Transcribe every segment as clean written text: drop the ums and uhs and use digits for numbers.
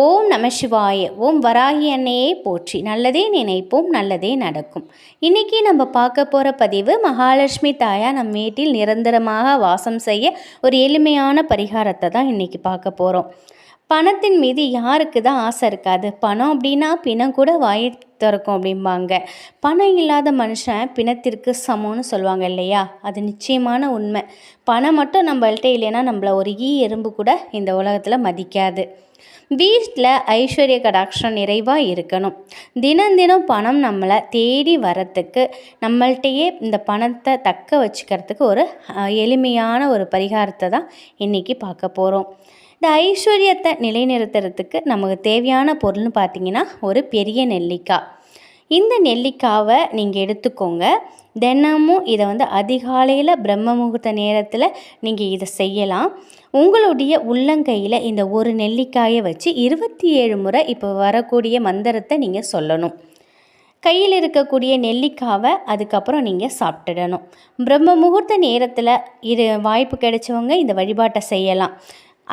ஓம் நம சிவாய. ஓம் வராகி அன்னையே போற்றி. நல்லதே நினைப்போம், நல்லதே நடக்கும். இன்றைக்கி நம்ம பார்க்க போகிற பதிவு, மகாலட்சுமி தாயா நம் வீட்டில் நிரந்தரமாக வாசம் செய்ய ஒரு எளிமையான பரிகாரத்தை தான் இன்றைக்கி பார்க்க போகிறோம். பணத்தின் மீது யாருக்கு தான் ஆசை இருக்காது? பணம் அப்படின்னா பிணம் கூட வாய் திறக்கும் அப்படிம்பாங்க. பணம் இல்லாத மனுஷன் பிணத்திற்கு சமம்னு சொல்லுவாங்க இல்லையா? அது நிச்சயமான உண்மை. பணம் மட்டும் நம்மள்கிட்ட இல்லைன்னா நம்மளை ஒரு எறும்பு கூட இந்த உலகத்தில் மதிக்காது. வீட்டில் ஐஸ்வர்ய கடாட்சம் நிறைவாக இருக்கணும். தினம் தினம் பணம் நம்மளை தேடி வரத்துக்கு, நம்மள்கிட்டையே இந்த பணத்தை தக்க வச்சுக்கிறதுக்கு ஒரு எளிமையான ஒரு பரிகாரத்தை தான் இன்றைக்கி பார்க்க போகிறோம். இந்த ஐஸ்வர்யத்தை நிலைநிறுத்துறதுக்கு நமக்கு தேவையான பொருள்னு பார்த்திங்கன்னா, ஒரு பெரிய நெல்லிக்காய். இந்த நெல்லிக்காவை நீங்கள் எடுத்துக்கோங்க. தினமும் இதை அதிகாலையில் பிரம்ம முகூர்த்த நேரத்தில் நீங்கள் இதை செய்யலாம். உங்களுடைய உள்ளங்கையில் இந்த ஒரு நெல்லிக்காயை வச்சு 27 முறை இப்போ வரக்கூடிய மந்திரத்தை நீங்கள் சொல்லணும். கையில் இருக்கக்கூடிய நெல்லிக்காவை அதுக்கப்புறம் நீங்கள் சாப்பிட்டுடணும். பிரம்ம முகூர்த்த நேரத்தில் இது வாய்ப்பு கிடைச்சவங்க இந்த வழிபாட்டை செய்யலாம்.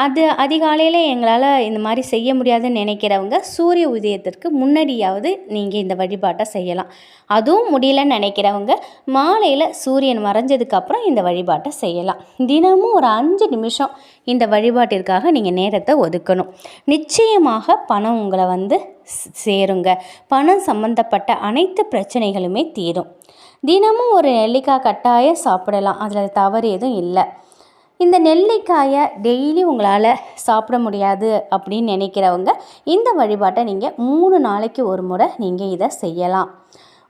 அது அதிகாலையில் எங்களால் இந்த மாதிரி செய்ய முடியாதுன்னு நினைக்கிறவங்க சூரிய உதயத்திற்கு முன்னாடியாவது நீங்கள் இந்த வழிபாட்டை செய்யலாம். அதுவும் முடியலன்னு நினைக்கிறவங்க மாலையில் சூரியன் மறைஞ்சதுக்கப்புறம் இந்த வழிபாட்டை செய்யலாம். தினமும் ஒரு 5 நிமிஷம் இந்த வழிபாட்டிற்காக நீங்கள் நேரத்தை ஒதுக்கணும். நிச்சயமாக பணம் உங்களை சேருங்க. பணம் சம்பந்தப்பட்ட அனைத்து பிரச்சனைகளுமே தீரும். தினமும் ஒரு நெல்லிக்காய் கட்டாயம் சாப்பிடலாம், அதில் தவறு எதுவும் இல்லை. இந்த நெல்லிக்காயை டெய்லி உங்களால் சாப்பிட முடியாது அப்படின்னு நினைக்கிறவங்க இந்த வழிபாட்டை நீங்கள் 3 நாளைக்கு ஒரு முறை நீங்கள் இதை செய்யலாம்.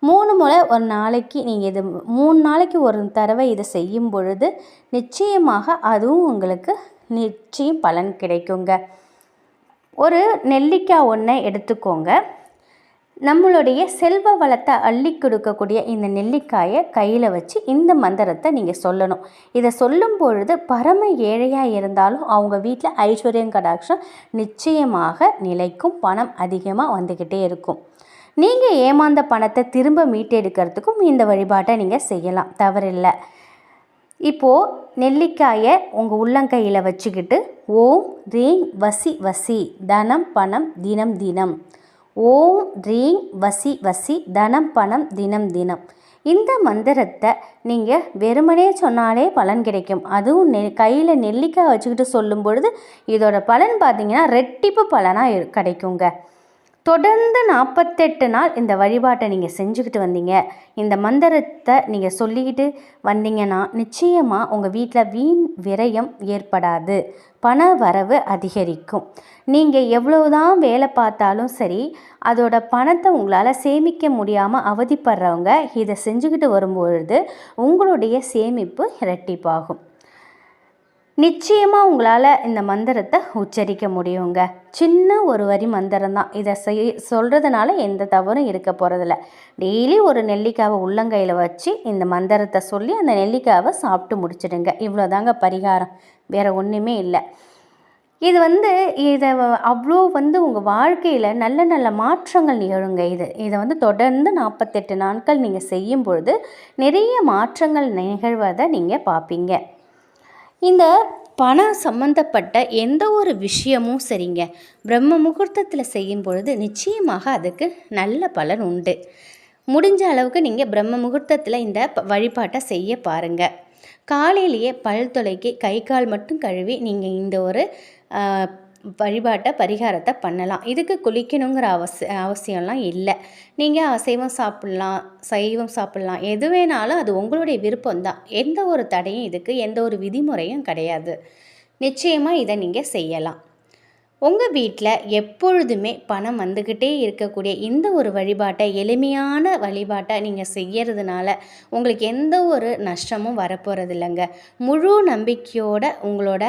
3 முறை ஒரு நாளைக்கு நீங்கள் இது 3 நாளைக்கு ஒரு தடவை இதை செய்யும் பொழுது நிச்சயமாக அதுவும் உங்களுக்கு நிச்சயம் பலன் கிடைக்குங்க. ஒரு நெல்லிக்காய் ஒன்றை எடுத்துக்கோங்க. நம்மளுடைய செல்வ வளத்தை அள்ளி கொடுக்கக்கூடிய இந்த நெல்லிக்காயை கையில் வச்சு இந்த மந்திரத்தை நீங்கள் சொல்லணும். இதை சொல்லும் பொழுது பரம ஏழையாக இருந்தாலும் அவங்க வீட்டில் ஐஸ்வர்யம் கடாட்சம் நிச்சயமாக நிலைக்கும். பணம் அதிகமாக வந்துக்கிட்டே இருக்கும். நீங்கள் ஏமாந்த பணத்தை திரும்ப மீட்டெடுக்கிறதுக்கும் இந்த வழிபாட்டை நீங்கள் செய்யலாம், தவறில்லை. இப்போது நெல்லிக்காயை உங்கள் உள்ளங்கையில் வச்சுக்கிட்டு ஓம் ரீங் வசி வசி தனம் பணம் தினம் தினம், ஓம் ரீங் வசி வசி தனம் பணம் தினம் தினம், இந்த மந்திரத்தை நீங்கள் வெறுமனே சொன்னாலே பலன் கிடைக்கும். அதுவும் கையில் நெல்லிக்காய் வச்சுக்கிட்டு சொல்லும் பொழுது இதோட பலன் பார்த்திங்கன்னா ரெட்டிப்பு பலனாக கிடைக்குங்க. தொடர்ந்து 48 நாள் இந்த வழிபாட்டை நீங்கள் செஞ்சுக்கிட்டு வந்தீங்க, இந்த மந்திரத்தை நீங்கள் சொல்லிக்கிட்டு வந்தீங்கன்னா நிச்சயமாக உங்கள் வீட்டில் வீண் விரயம் ஏற்படாது, பண வரவு அதிகரிக்கும். நீங்கள் எவ்வளவுதான் வேலை பார்த்தாலும் சரி, அதோட பணத்தை உங்களால் சேமிக்க முடியாமல் அவதிப்படுறவங்க இதை செஞ்சுக்கிட்டு வரும்பொழுது உங்களுடைய சேமிப்பு இரட்டிப்பாகும். நிச்சயமாக உங்களால் இந்த மந்திரத்தை உச்சரிக்க முடியுங்க. சின்ன ஒரு வரி மந்திரம் தான். இதை சொல்கிறதுனால எந்த தவறும் இருக்க போகிறதில்ல. டெய்லி ஒரு நெல்லிக்காவை உள்ளங்கையில் வச்சு இந்த மந்திரத்தை சொல்லி அந்த நெல்லிக்காவை சாப்பிட்டு முடிச்சிடுங்க. இவ்வளோதாங்க பரிகாரம், வேறு ஒன்றுமே இல்லை. இது இதை அவ்வளோ உங்கள் வாழ்க்கையில் நல்ல நல்ல மாற்றங்கள் நிகழுங்க. இதை தொடர்ந்து 48 நாட்கள் நீங்கள் செய்யும் பொழுது நிறைய மாற்றங்கள் நிகழ்வதை நீங்கள் பார்ப்பீங்க. இந்த பணம் சம்பந்தப்பட்ட எந்த ஒரு விஷயமும் சரிங்க, பிரம்ம முகூர்த்தத்தில் செய்யும் பொழுது நிச்சயமாக அதுக்கு நல்ல பலன் உண்டு. முடிஞ்ச அளவுக்கு நீங்கள் பிரம்ம முகூர்த்தத்தில் இந்த வழிபாட்டை செய்ய பாருங்கள். காலையிலேயே பல் துளைக்கி கை கால் மட்டும் கழுவி நீங்கள் இந்த ஒரு வழிபாட்டை பரிகாரத்தை பண்ணலாம். இதுக்கு குளிக்கணுங்கிற அவசியம்லாம் இல்லை. நீங்கள் அசைவம் சாப்பிட்லாம், சைவம் சாப்பிட்லாம், எது வேணாலும் அது உங்களுடைய விருப்பம்தான். எந்த ஒரு தடையும் இதுக்கு எந்த ஒரு விதிமுறையும் கிடையாது. நிச்சயமாக இதை நீங்கள் செய்யலாம். உங்கள் வீட்டில் எப்பொழுதுமே பணம் வந்துக்கிட்டே இருக்கக்கூடிய இந்த ஒரு வழிபாட்டை, எளிமையான வழிபாட்டை நீங்கள் செய்கிறதுனால உங்களுக்கு எந்த ஒரு நஷ்டமும் வரப்போகிறது இல்லைங்க. முழு நம்பிக்கையோட உங்களோட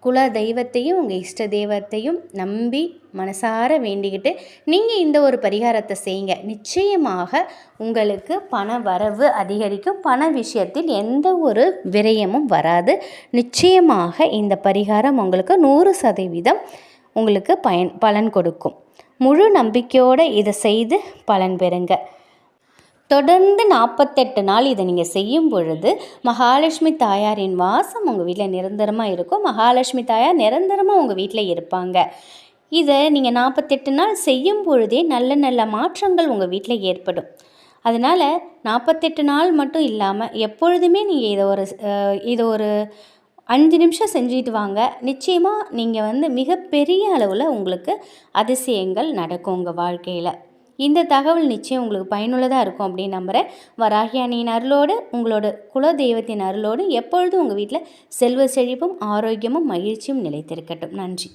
குல தெய்வத்தையும் உங்கள் இஷ்ட தெய்வத்தையும் நம்பி மனசார வேண்டிக்கிட்டு நீங்கள் இந்த ஒரு பரிகாரத்தை செய்யுங்க. நிச்சயமாக உங்களுக்கு பண வரவு அதிகரிக்கும். பண விஷயத்தில் எந்த ஒரு விரயமும் வராது. நிச்சயமாக இந்த பரிகாரம் உங்களுக்கு 100% உங்களுக்கு பலன் கொடுக்கும். முழு நம்பிக்கையோடு இதை செய்து பலன் பெறுங்க. தொடர்ந்து 48 நாள் இதை நீங்கள் செய்யும் பொழுது மகாலட்சுமி தாயாரின் வாசம் உங்கள் வீட்டில் நிரந்தரமாக இருக்கும். மகாலட்சுமி தாயார் நிரந்தரமாக உங்கள் வீட்டில் இருப்பாங்க. இதை நீங்கள் 48 நாள் செய்யும் பொழுதே நல்ல நல்ல மாற்றங்கள் உங்கள் வீட்டில் ஏற்படும். அதனால் 48 நாள் மட்டும் இல்லாமல் எப்பொழுதுமே நீங்கள் இதை ஒரு 5 நிமிஷம் செஞ்சுட்டு வாங்க. நிச்சயமாக நீங்கள் மிகப்பெரிய அளவில் உங்களுக்கு அதிசயங்கள் நடக்கும் உங்கள் வாழ்க்கையில். இந்த தகவல் நிச்சயம் உங்களுக்கு பயனுள்ளதாக இருக்கும் அப்படின்னு நம்புகிறேன். வராகி அன்னையின் அருளோடு, உங்களோட குலதெய்வத்தின் அருளோடு எப்பொழுதும் உங்கள் வீட்டில் செல்வ செழிப்பும் ஆரோக்கியமும் மகிழ்ச்சியும் நிலைத்திருக்கட்டும். நன்றி.